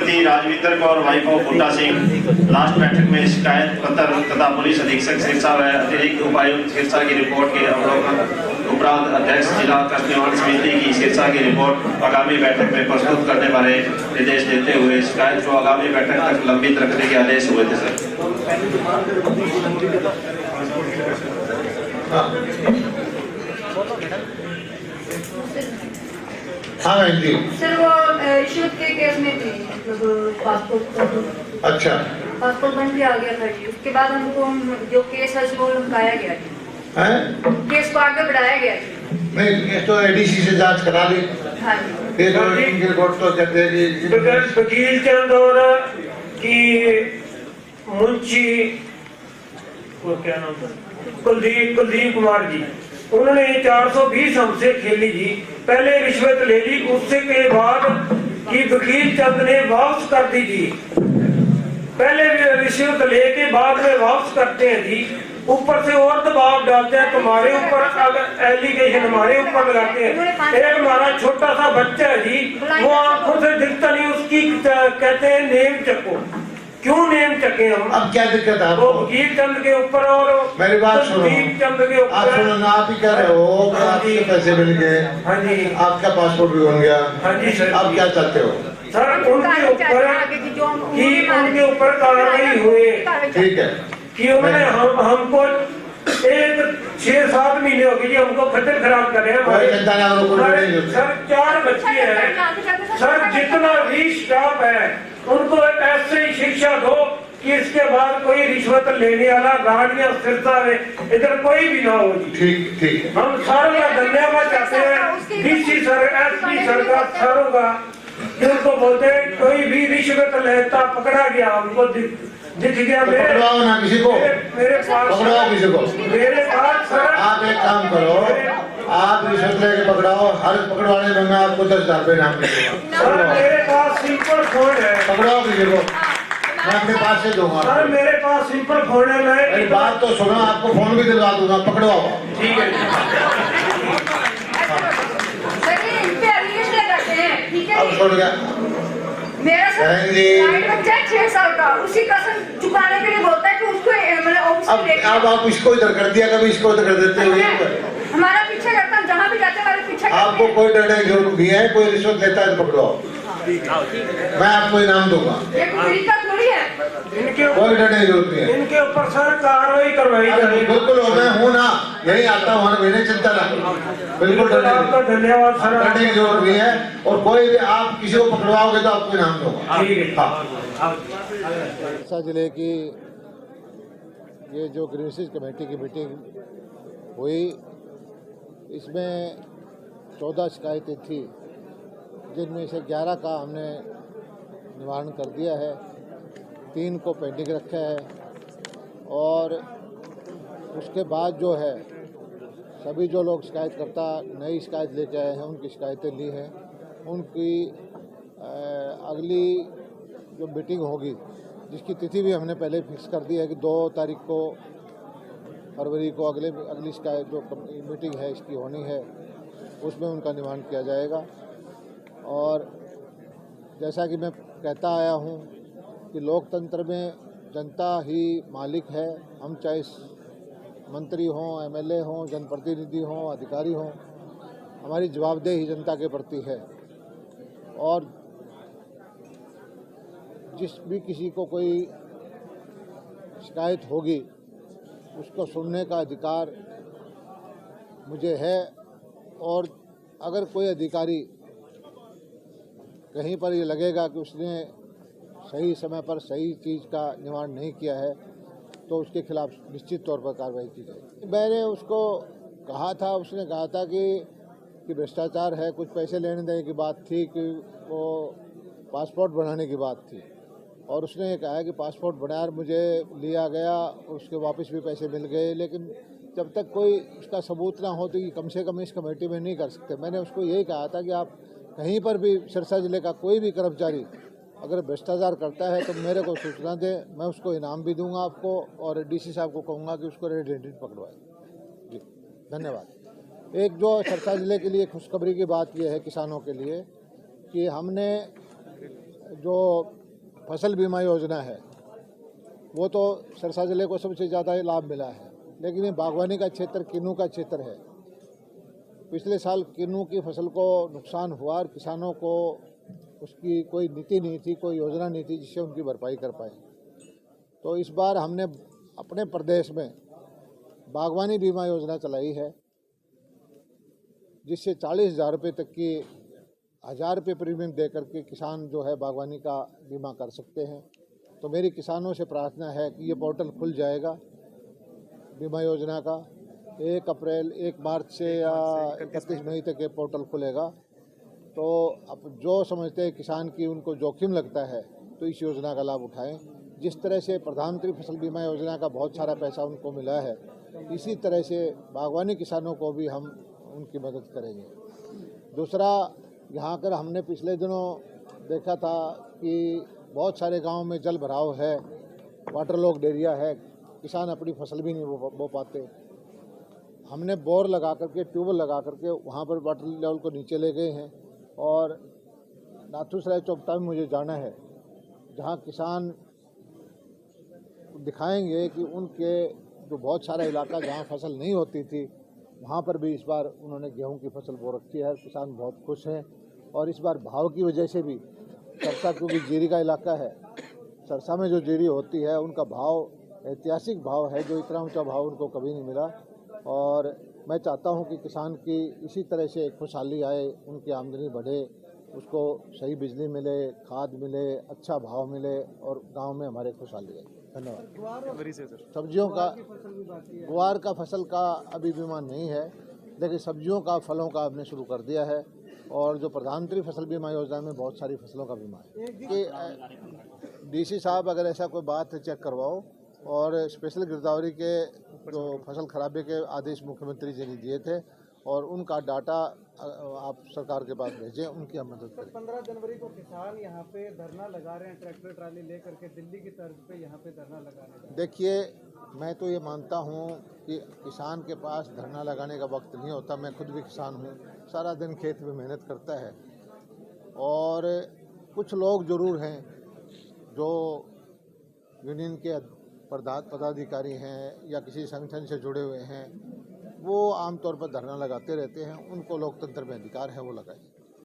Rajvinder Kaur wife of Buta Singh last बैठक में शिकायत पत्र तथा पुलिस अधीक्षक सिरसा व अतिरिक्त उपायुक्त सिरसा की रिपोर्ट के अवलोकन उपरांत अध्यक्ष जिला कार्यान्वयन समिति की सिरसा की रिपोर्ट आगामी बैठक में प्रस्तुत करने वाले निर्देश देते हुए शिकायत को आगामी बैठक तक लंबित रखने के आदेश हुए थे। सर हाँ जी सर, वो रिश्वत के केस में थी, मतलब पासपोर्ट। अच्छा, पासपोर्ट बन के आ गया था जी। उसके बाद हमको जो केस है वो लंकाया गया जी। केस को आगे बढ़ाया गया जी। नहीं, केस तो एडीसी से जांच करा ली। हाँ जी। केस और इनकी रिपोर्ट तो जब दे दी। वकील चंद और की मुंशी वो क्या नाम था, कुलदीप कुमार जी, उन्होंने 420 हमसे खेली जी। पहले रिश्वत ले ली, उससे के बाद की वकील चंद ने वापस कर दी जी। पहले रिश्वत लेके बाद में वापस करते हैं जी। ऊपर से और दबाव डालते हैं तुम्हारे ऊपर, अगर एलिगेशन हमारे ऊपर लगाते हैं। एक हमारा छोटा सा बच्चा है जी, वो आंखों से दिखता नहीं, उसकी कहते हैं नेम चको। क्यों नेम चके हम? अब क्या दिक्कत है आपको? वकील चंद के ऊपर और मेरी बात सुनो, चंद के ऊपर। आप सुनो ना, आप ही कह रहे हो कि आपके पैसे मिल गए। हाँ जी, आपका पासपोर्ट भी बन गया। हाँ जी सर। आप क्या चाहते हो? सर उनके ऊपर कार्रवाई हुई, ठीक है, कि उन्होंने हमको 6-7 महीने हो गए जी, हमको खतर खराब कर रहे हैं। सर 4 बच्चे हैं सर, जितना भी स्टाफ है उनको ऐसे ही शिक्षा दो कि इसके बाद कोई रिश्वत लेने वाला गाड़ियां सिरसा में इधर कोई भी ना हो जी। ठीक ठीक। हम सारों का धन्यवाद चाहते हैं, डीसी सर, एसपी सर का, सारों का, जिनको बोलते हैं कोई भी रिश्वत लेता पकड़ा गया, हमको दिख गया। पकड़वाओ ना किसी को, मेरे पास पकड़वाओ किसी को। मेरे पास सर, आप एक काम करो, आप रिश्वत लेके पकड़ाओ, हर पकड़वाने में मैं आपको 10,000 रुपये नाम दूंगा। मेरे पास सिंपल फोन है, पकड़ाओ किसी को, मैं अपने पास से दूंगा। सर मेरे पास सिंपल फोन है, मैं बात तो सुनो, आपको फोन भी दिलवा दूंगा, पकड़वाओ। ठीक है। अब छोड़ गया मेरा बच्चा 6 साल का, उसी कसम चुकाने के लिए बोलता है कि उसको अब आप इसको इधर कर दिया, कभी इसको इधर कर देते हो। हमारा पीछे करता, जहाँ भी जाते हमारे पीछे। आपको कोई डरने की जरूरत नहीं है, कोई रिश्वत लेता है तो पकड़वाओ, मैं आपको इनाम दूंगा। थोड़ी है, कोई डरने की जरूरत नहीं है। इनके ऊपर सर कार्रवाई करवाई जाएगी। बिल्कुल हो, मैं हूँ ना, यही आता हूँ, मैंने चिंता ना, बिल्कुल आपका धन्यवाद सर। डरने की जरूरत नहीं है, और कोई भी आप किसी को पकड़वाओगे तो आपको इनाम दूंगा। ठीक है। सिरसा जिले की ये जो ग्रीवेंसेस कमेटी की मीटिंग हुई, इसमें 14 शिकायतें थी, जिनमें से 11 का हमने निवारण कर दिया है, 3 को पेंडिंग रखा है, और उसके बाद जो है सभी जो लोग शिकायतकर्ता नई शिकायत लेके आए हैं उनकी शिकायतें ली हैं। उनकी अगली जो मीटिंग होगी, जिसकी तिथि भी हमने पहले फिक्स कर दी है कि 2 तारीख को फरवरी को अगली शिकायत जो मीटिंग है इसकी होनी है, उसमें उनका निवारण किया जाएगा। और जैसा कि मैं कहता आया हूँ कि लोकतंत्र में जनता ही मालिक है, हम चाहे मंत्री हों, एमएलए हों, जनप्रतिनिधि हों, अधिकारी हों, हमारी जवाबदेही जनता के प्रति है। और जिस भी किसी को कोई शिकायत होगी उसको सुनने का अधिकार मुझे है, और अगर कोई अधिकारी कहीं पर ये लगेगा कि उसने सही समय पर सही चीज़ का निवारण नहीं किया है तो उसके खिलाफ निश्चित तौर पर कार्रवाई की जाएगी। मैंने उसको कहा था, उसने कहा था कि भ्रष्टाचार है, कुछ पैसे लेने देने की बात थी, कि वो पासपोर्ट बनाने की बात थी, और उसने ये कहा कि पासपोर्ट बनाया, मुझे लिया गया, उसके वापस भी पैसे मिल गए, लेकिन जब तक कोई उसका सबूत ना हो तो ये कम से कम इस कमेटी में नहीं कर सकते। मैंने उसको यही कहा था कि आप कहीं पर भी सिरसा जिले का कोई भी कर्मचारी अगर भ्रष्टाचार करता है तो मेरे को सूचना दे, मैं उसको इनाम भी दूंगा आपको, और डीसी साहब को कहूँगा कि उसको रेड हैंडेड पकड़वाए। जी धन्यवाद। एक जो सिरसा जिले के लिए खुशखबरी की बात यह है किसानों के लिए कि हमने जो फसल बीमा योजना है वो तो सिरसा जिले को सबसे ज़्यादा लाभ मिला है, लेकिन ये बागवानी का क्षेत्र, किन्नू का क्षेत्र है। पिछले साल किन्नू की फसल को नुकसान हुआ और किसानों को उसकी कोई नीति नहीं थी, कोई योजना नहीं थी जिससे उनकी भरपाई कर पाए। तो इस बार हमने अपने प्रदेश में बागवानी बीमा योजना चलाई है, जिससे 40,000 रुपये तक की 1,000 रुपये प्रीमियम दे करके किसान जो है बागवानी का बीमा कर सकते हैं। तो मेरी किसानों से प्रार्थना है कि ये पोर्टल खुल जाएगा बीमा योजना का 1 मार्च से या 31 मई तक ये पोर्टल खुलेगा। तो अब जो समझते हैं किसान की उनको जोखिम लगता है तो इस योजना का लाभ उठाएं। जिस तरह से प्रधानमंत्री फसल बीमा योजना का बहुत सारा पैसा उनको मिला है, इसी तरह से बागवानी किसानों को भी हम उनकी मदद करेंगे। दूसरा, यहाँ कर हमने पिछले दिनों देखा था कि बहुत सारे गांव में जल भराव है, वाटर लॉक्ड एरिया है, किसान अपनी फसल भी नहीं बो पाते। हमने बोर लगा करके, ट्यूबवेल लगा करके वहाँ पर वाटर लेवल को नीचे ले गए हैं। और नाथूसराय चौपटा में मुझे जाना है, जहाँ किसान दिखाएंगे कि उनके जो बहुत सारा इलाका जहाँ फसल नहीं होती थी, वहाँ पर भी इस बार उन्होंने गेहूं की फसल बो रखी है। किसान बहुत खुश हैं। और इस बार भाव की वजह से भी सरसा, क्योंकि जीरी का इलाका है, सरसा में जो जीरी होती है उनका भाव ऐतिहासिक भाव है, जो इतना ऊंचा भाव उनको कभी नहीं मिला। और मैं चाहता हूं कि किसान की इसी तरह से खुशहाली आए, उनकी आमदनी बढ़े, उसको सही बिजली मिले, खाद मिले, अच्छा भाव मिले और गांव में हमारे खुशहाली आए। धन्यवाद। सब्जियों का, गुआर का फसल का अभी बीमा नहीं है, लेकिन सब्जियों का, फलों का हमने शुरू कर दिया है। और जो प्रधानमंत्री फसल बीमा योजना में बहुत सारी फसलों का बीमा है कि डीसी साहब अगर ऐसा कोई बात है चेक करवाओ। और स्पेशल गिरदावरी के जो फसल खराबे के आदेश मुख्यमंत्री जी ने दिए थे और उनका डाटा आप सरकार के पास भेजें, उनकी हम मदद करें। 15 जनवरी को किसान यहाँ पे धरना लगा रहे हैं, ट्रैक्टर ट्राली लेकर के दिल्ली की तर्ज पे यहाँ पे धरना लगा रहे हैं। देखिए, मैं तो ये मानता हूँ कि किसान के पास धरना लगाने का वक्त नहीं होता। मैं खुद भी किसान हूँ, सारा दिन खेत में मेहनत करता है। और कुछ लोग ज़रूर हैं जो यूनियन के पदाधिकारी हैं या किसी संगठन से जुड़े हुए हैं, वो आमतौर पर धरना लगाते रहते हैं। उनको लोकतंत्र में अधिकार है, वो लगाएं।